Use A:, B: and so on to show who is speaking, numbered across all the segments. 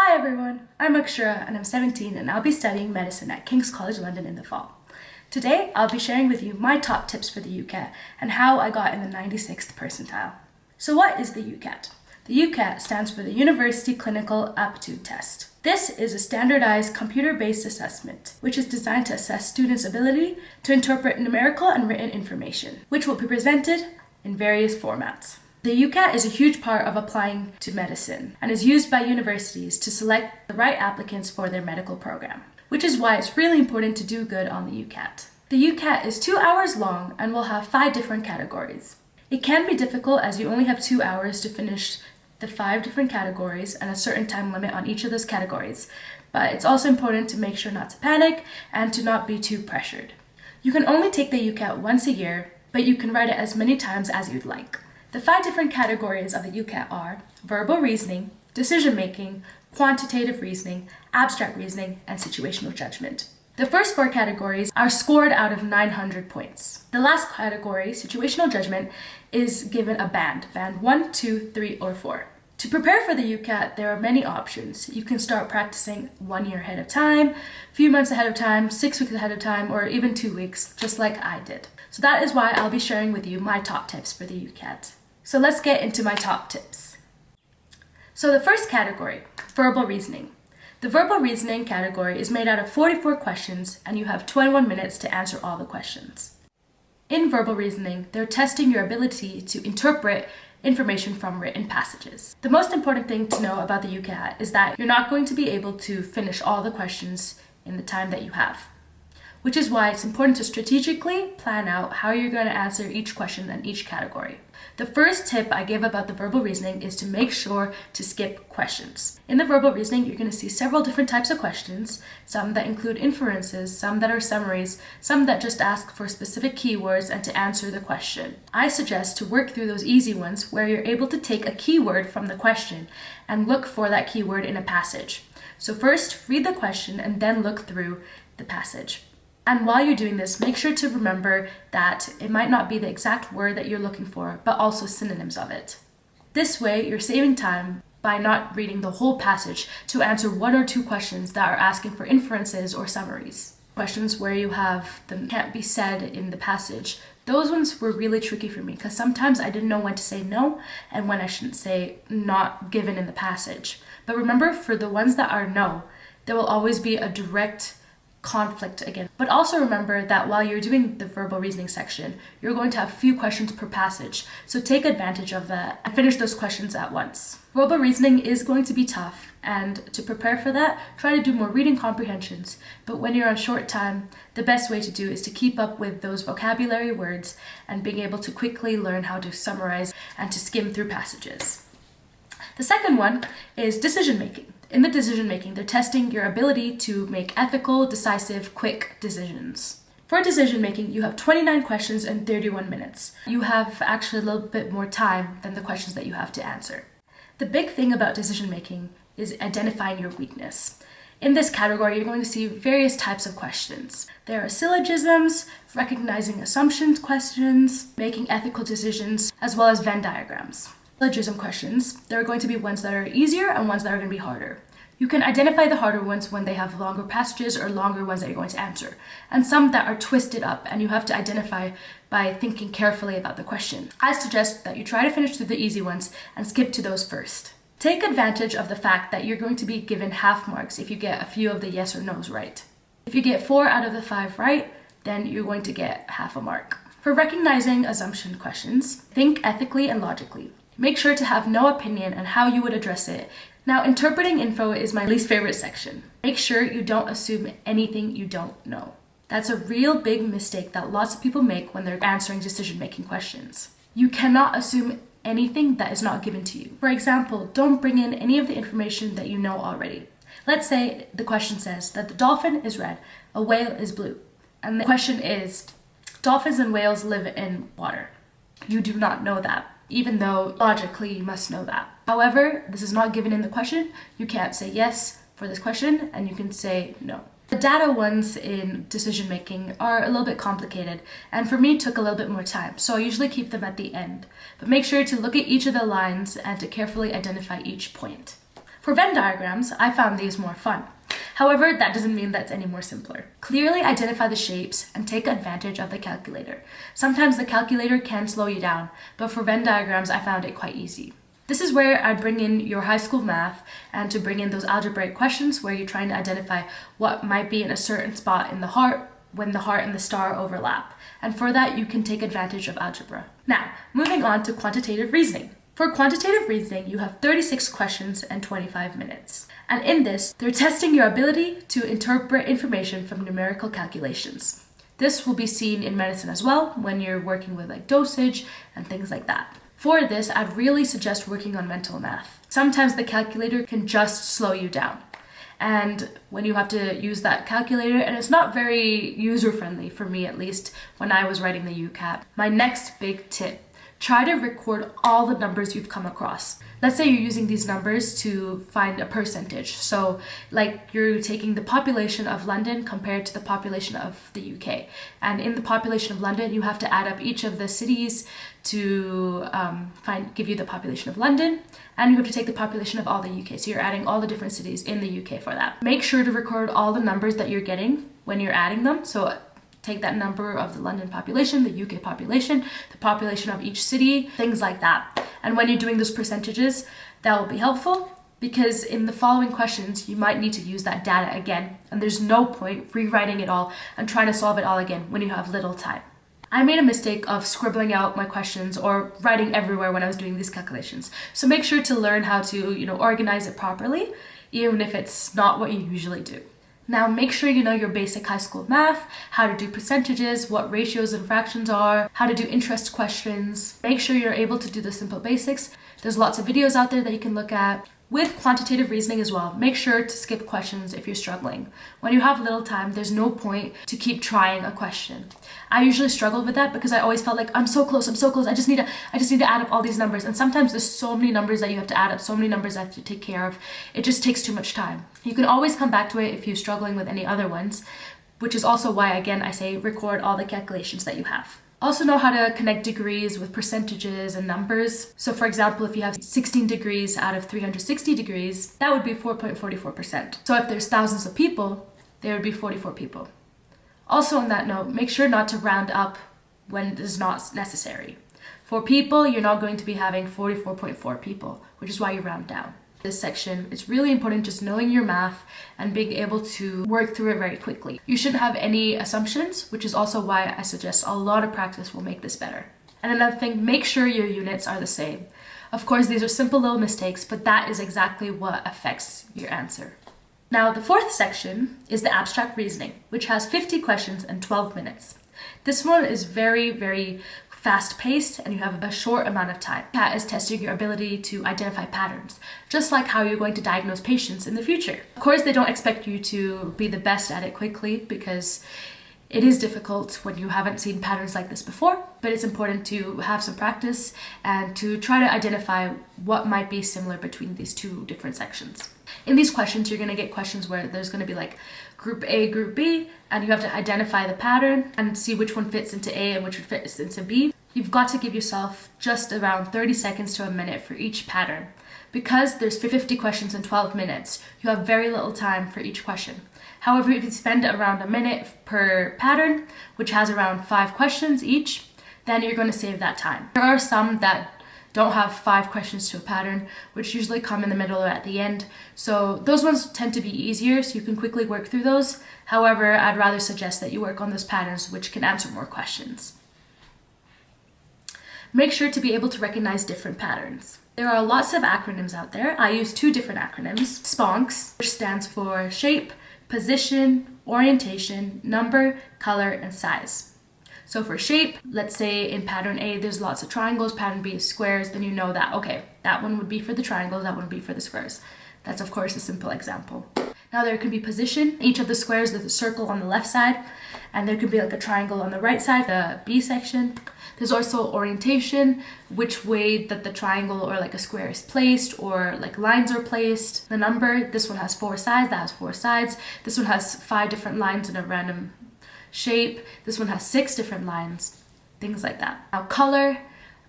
A: Hi everyone, I'm Akshara and I'm 17 and I'll be studying medicine at King's College London in the fall. Today, I'll be sharing with you my top tips for the UCAT and how I got in the 96th percentile. So what is the UCAT? The UCAT stands for the University Clinical Aptitude Test. This is a standardized computer-based assessment, which is designed to assess students' ability to interpret numerical and written information, which will be presented in various formats. The UCAT is a huge part of applying to medicine and is used by universities to select the right applicants for their medical program, which is why it's really important to do good on the UCAT. The UCAT is 2 hours long and will have 5 different categories. It can be difficult as you only have 2 hours to finish the 5 different categories and a certain time limit on each of those categories, but it's also important to make sure not to panic and to not be too pressured. You can only take the UCAT once a year, but you can write it as many times as you'd like. The 5 different categories of the UCAT are verbal reasoning, decision-making, quantitative reasoning, abstract reasoning, and situational judgment. The first 4 categories are scored out of 900 points. The last category, situational judgment, is given a band 1, 2, 3, or 4. To prepare for the UCAT, there are many options. You can start practicing 1 year ahead of time, a few months ahead of time, 6 weeks ahead of time, or even 2 weeks, just like I did. So that is why I'll be sharing with you my top tips for the UCAT. So let's get into my top tips. So the first category, verbal reasoning. The verbal reasoning category is made out of 44 questions and you have 21 minutes to answer all the questions. In verbal reasoning, they're testing your ability to interpret information from written passages. The most important thing to know about the UCAT is that you're not going to be able to finish all the questions in the time that you have, which is why it's important to strategically plan out how you're going to answer each question in each category. The first tip I give about the verbal reasoning is to make sure to skip questions. In the verbal reasoning, you're going to see several different types of questions, some that include inferences, some that are summaries, some that just ask for specific keywords and to answer the question. I suggest to work through those easy ones where you're able to take a keyword from the question and look for that keyword in a passage. So first, read the question and then look through the passage. And while you're doing this, make sure to remember that it might not be the exact word that you're looking for, but also synonyms of it. This way, you're saving time by not reading the whole passage to answer 1 or 2 questions that are asking for inferences or summaries. Questions where you have them can't be said in the passage. Those ones were really tricky for me because sometimes I didn't know when to say no and when I shouldn't say not given in the passage. But remember, for the ones that are no, there will always be a direct conflict again. But also remember that while you're doing the verbal reasoning section, you're going to have few questions per passage. So take advantage of that and finish those questions at once. Verbal reasoning is going to be tough, and to prepare for that, try to do more reading comprehensions. But when you're on short time, the best way to do is to keep up with those vocabulary words and being able to quickly learn how to summarize and to skim through passages. The second one is decision making. In the decision making, they're testing your ability to make ethical, decisive, quick decisions. For decision making, you have 29 questions and 31 minutes. You have actually a little bit more time than the questions that you have to answer. The big thing about decision making is identifying your weakness. In this category, you're going to see various types of questions. There are syllogisms, recognizing assumptions questions, making ethical decisions, as well as Venn diagrams. Syllogism questions, there are going to be ones that are easier and ones that are going to be harder. You can identify the harder ones when they have longer passages or longer ones that you're going to answer, and some that are twisted up and you have to identify by thinking carefully about the question. I suggest that you try to finish through the easy ones and skip to those first. Take advantage of the fact that you're going to be given half marks if you get a few of the yes or no's right. If you get 4 out of the 5 right, then you're going to get half a mark. For recognizing assumption questions, think ethically and logically. Make sure to have no opinion on how you would address it. Now, interpreting info is my least favorite section. Make sure you don't assume anything you don't know. That's a real big mistake that lots of people make when they're answering decision-making questions. You cannot assume anything that is not given to you. For example, don't bring in any of the information that you know already. Let's say the question says that the dolphin is red, a whale is blue. And the question is, dolphins and whales live in water. You do not know that, even though logically you must know that. However, this is not given in the question. You can't say yes for this question and you can say no. The data ones in decision making are a little bit complicated, and for me took a little bit more time, so I usually keep them at the end. But make sure to look at each of the lines and to carefully identify each point. For Venn diagrams, I found these more fun. However, that doesn't mean that's any more simpler. Clearly identify the shapes and take advantage of the calculator. Sometimes the calculator can slow you down, but for Venn diagrams, I found it quite easy. This is where I bring in your high school math and to bring in those algebraic questions where you're trying to identify what might be in a certain spot in the heart when the heart and the star overlap. And for that, you can take advantage of algebra. Now, moving on to quantitative reasoning. For quantitative reasoning, you have 36 questions and 25 minutes. And in this, they're testing your ability to interpret information from numerical calculations. This will be seen in medicine as well when you're working with like dosage and things like that. For this, I'd really suggest working on mental math. Sometimes the calculator can just slow you down. And when you have to use that calculator, and it's not very user-friendly for me at least when I was writing the UCAT. My next big tip, try to record all the numbers you've come across. Let's say you're using these numbers to find a percentage. So like you're taking the population of London compared to the population of the UK. And in the population of London, you have to add up each of the cities to give you the population of London. And you have to take the population of all the UK. So you're adding all the different cities in the UK for that. Make sure to record all the numbers that you're getting when you're adding them. So take that number of the London population, the UK population, the population of each city, things like that. And when you're doing those percentages, that will be helpful because in the following questions, you might need to use that data again. And there's no point rewriting it all and trying to solve it all again when you have little time. I made a mistake of scribbling out my questions or writing everywhere when I was doing these calculations. So make sure to learn how to, organize it properly, even if it's not what you usually do. Now make sure you know your basic high school math, how to do percentages, what ratios and fractions are, how to do interest questions. Make sure you're able to do the simple basics. There's lots of videos out there that you can look at. With quantitative reasoning as well, make sure to skip questions if you're struggling. When you have little time, there's no point to keep trying a question. I usually struggled with that because I always felt like I'm so close. I just need to add up all these numbers. And sometimes there's so many numbers that you have to add up, so many numbers I have to take care of. It just takes too much time. You can always come back to it if you're struggling with any other ones, which is also why, again, I say record all the calculations that you have. Also know how to connect degrees with percentages and numbers. So for example, if you have 16 degrees out of 360 degrees, that would be 4.44%. So if there's thousands of people, there would be 44 people. Also on that note, make sure not to round up when it is not necessary. For people, you're not going to be having 44.4 people, which is why you round down. This section, it's really important just knowing your math and being able to work through it very quickly. You shouldn't have any assumptions, which is also why I suggest a lot of practice will make this better. And another thing, make sure your units are the same. Of course, these are simple little mistakes, but that is exactly what affects your answer. Now, the fourth section is the abstract reasoning, which has 50 questions and 12 minutes. This one is very, very fast-paced and you have a short amount of time. That is testing your ability to identify patterns, just like how you're going to diagnose patients in the future. Of course, they don't expect you to be the best at it quickly because it is difficult when you haven't seen patterns like this before, but it's important to have some practice and to try to identify what might be similar between these two different sections. In these questions, you're going to get questions where there's going to be like group A, group B, and you have to identify the pattern and see which one fits into A and which one fits into B. You've got to give yourself just around 30 seconds to a minute for each pattern. Because there's 50 questions in 12 minutes, you have very little time for each question. However, if you spend around a minute per pattern, which has around 5 questions each, then you're going to save that time. There are some that don't have 5 questions to a pattern, which usually come in the middle or at the end. So those ones tend to be easier, so you can quickly work through those. However, I'd rather suggest that you work on those patterns which can answer more questions. Make sure to be able to recognize different patterns. There are lots of acronyms out there. I use 2 different acronyms. SPONCS, which stands for shape, position, orientation, number, color, and size. So for shape, let's say in pattern A, there's lots of triangles, pattern B is squares, then you know that, okay, that one would be for the triangles, that one would be for the squares. That's of course a simple example. Now there can be position. Each of the squares, there's a circle on the left side, and there could be like a triangle on the right side, the B section. There's also orientation, which way that the triangle or like a square is placed or like lines are placed. The number, this one has 4 sides, that has 4 sides. This one has 5 different lines in a random shape. This one has 6 different lines, things like that. Now color,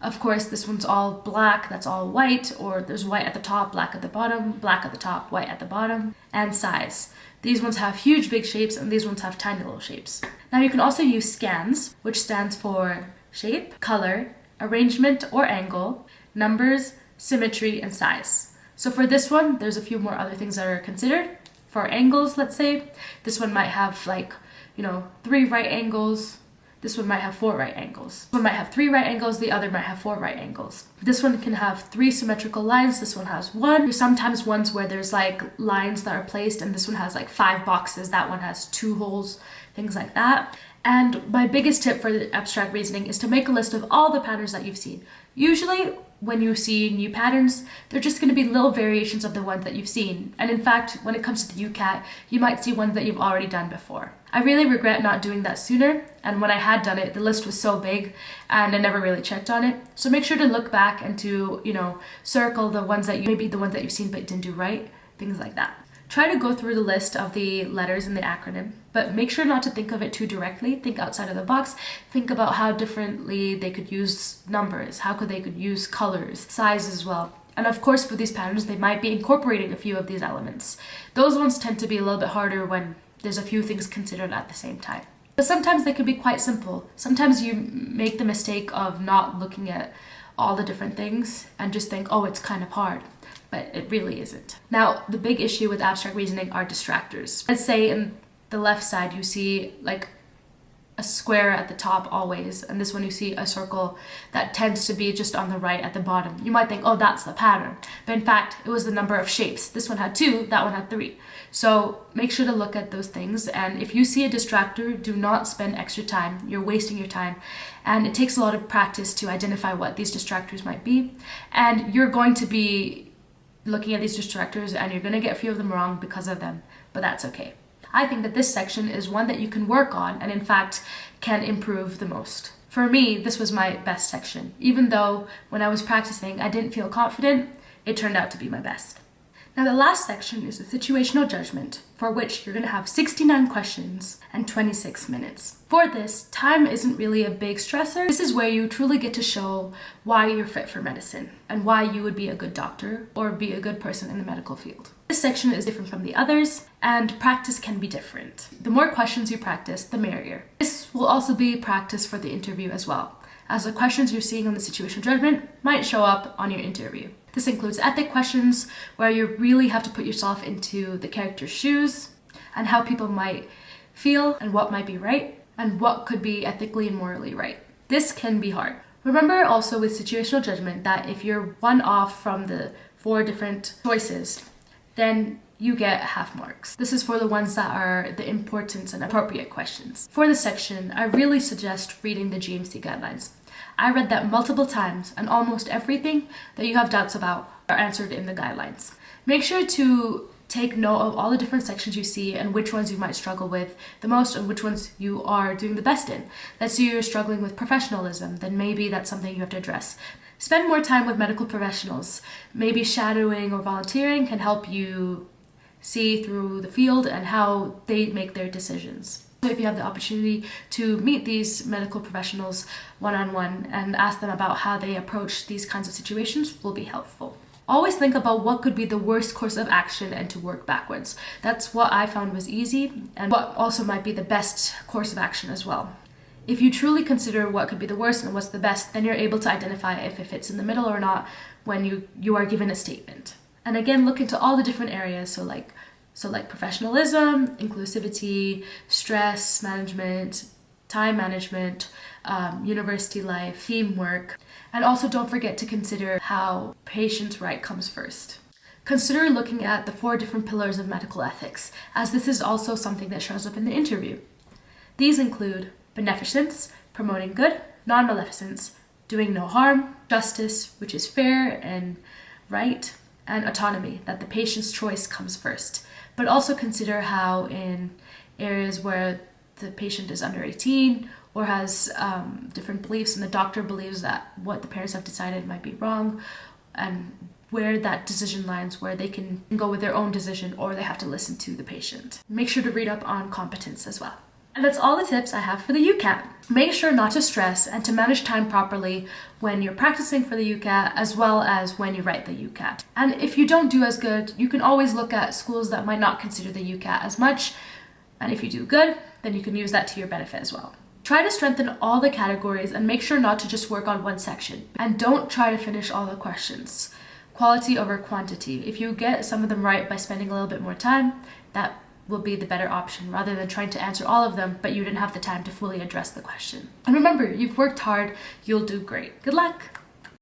A: Of course, this one's all black, that's all white, or there's white at the top, black at the bottom, black at the top, white at the bottom, and size. These ones have huge big shapes and these ones have tiny little shapes. Now you can also use scans, which stands for shape, color, arrangement or angle, numbers, symmetry, and size. So for this one, there's a few more other things that are considered. For angles, let's say, this one might have 3 right angles. This one might have 4 right angles. This one might have 3 right angles, the other might have 4 right angles. This one can have 3 symmetrical lines, this one has 1. There's sometimes ones where there's lines that are placed and this one has 5 boxes, that one has 2 holes, things like that. And my biggest tip for the abstract reasoning is to make a list of all the patterns that you've seen. Usually when you see new patterns, they're just going to be little variations of the ones that you've seen. And in fact, when it comes to the UCAT, you might see ones that you've already done before. I really regret not doing that sooner, and when I had done it, the list was so big and I never really checked on it. So make sure to look back and to, circle the ones that you've seen but didn't do right, things like that. Try to go through the list of the letters in the acronym, but make sure not to think of it too directly. Think outside of the box. Think about how differently they could use numbers, how they could use colors, size as well. And of course, for these patterns, they might be incorporating a few of these elements. Those ones tend to be a little bit harder when there's a few things considered at the same time. But sometimes they could be quite simple. Sometimes you make the mistake of not looking at all the different things and just think, oh, it's kind of hard. But it really isn't. Now, the big issue with abstract reasoning are distractors. Let's say in the left side you see a square at the top always, and this one you see a circle that tends to be just on the right at the bottom. You might think, oh, that's the pattern. But in fact, it was the number of shapes. This one had 2, that one had 3. So make sure to look at those things, and if you see a distractor, do not spend extra time. You're wasting your time, and it takes a lot of practice to identify what these distractors might be, and you're going to be looking at these distractors and you're going to get a few of them wrong because of them, but that's okay. I think that this section is one that you can work on and in fact can improve the most. For me, this was my best section. Even though when I was practicing I didn't feel confident, it turned out to be my best. Now the last section is the situational judgment, for which you're going to have 69 questions and 26 minutes. For this, time isn't really a big stressor. This is where you truly get to show why you're fit for medicine and why you would be a good doctor or be a good person in the medical field. This section is different from the others, and practice can be different. The more questions you practice, the merrier. This will also be practice for the interview as well, as the questions you're seeing on the situational judgment might show up on your interview. This includes ethic questions, where you really have to put yourself into the character's shoes and how people might feel and what might be right and what could be ethically and morally right. This can be hard. Remember also with situational judgment that if you're one off from the 4 different choices, then you get half marks. This is for the ones that are the important and appropriate questions. For this section, I really suggest reading the GMC guidelines. I read that multiple times, and almost everything that you have doubts about are answered in the guidelines. Make sure to take note of all the different sections you see and which ones you might struggle with the most and which ones you are doing the best in. Let's say you're struggling with professionalism, then maybe that's something you have to address. Spend more time with medical professionals. Maybe shadowing or volunteering can help you see through the field and how they make their decisions. So if you have the opportunity to meet these medical professionals one-on-one and ask them about how they approach these kinds of situations will be helpful. Always think about what could be the worst course of action and to work backwards. That's what I found was easy and what also might be the best course of action as well. If you truly consider what could be the worst and what's the best, then you're able to identify if it fits in the middle or not when you are given a statement. And again, look into all the different areas, so like professionalism, inclusivity, stress management, time management, university life, teamwork, and also don't forget to consider how patient's right comes first. Consider looking at the 4 different pillars of medical ethics, as this is also something that shows up in the interview. These include beneficence, promoting good, non-maleficence, doing no harm, justice, which is fair and right, and autonomy, that the patient's choice comes first. But also consider how in areas where the patient is under 18 or has different beliefs and the doctor believes that what the parents have decided might be wrong, and where that decision lines where they can go with their own decision or they have to listen to the patient. Make sure to read up on competence as well. And that's all the tips I have for the UCAT. Make sure not to stress and to manage time properly when you're practicing for the UCAT as well as when you write the UCAT. And if you don't do as good, you can always look at schools that might not consider the UCAT as much. And if you do good, then you can use that to your benefit as well. Try to strengthen all the categories and make sure not to just work on one section. And don't try to finish all the questions. Quality over quantity. If you get some of them right by spending a little bit more time, that will be the better option rather than trying to answer all of them, but you didn't have the time to fully address the question. And remember, you've worked hard, you'll do great. Good luck!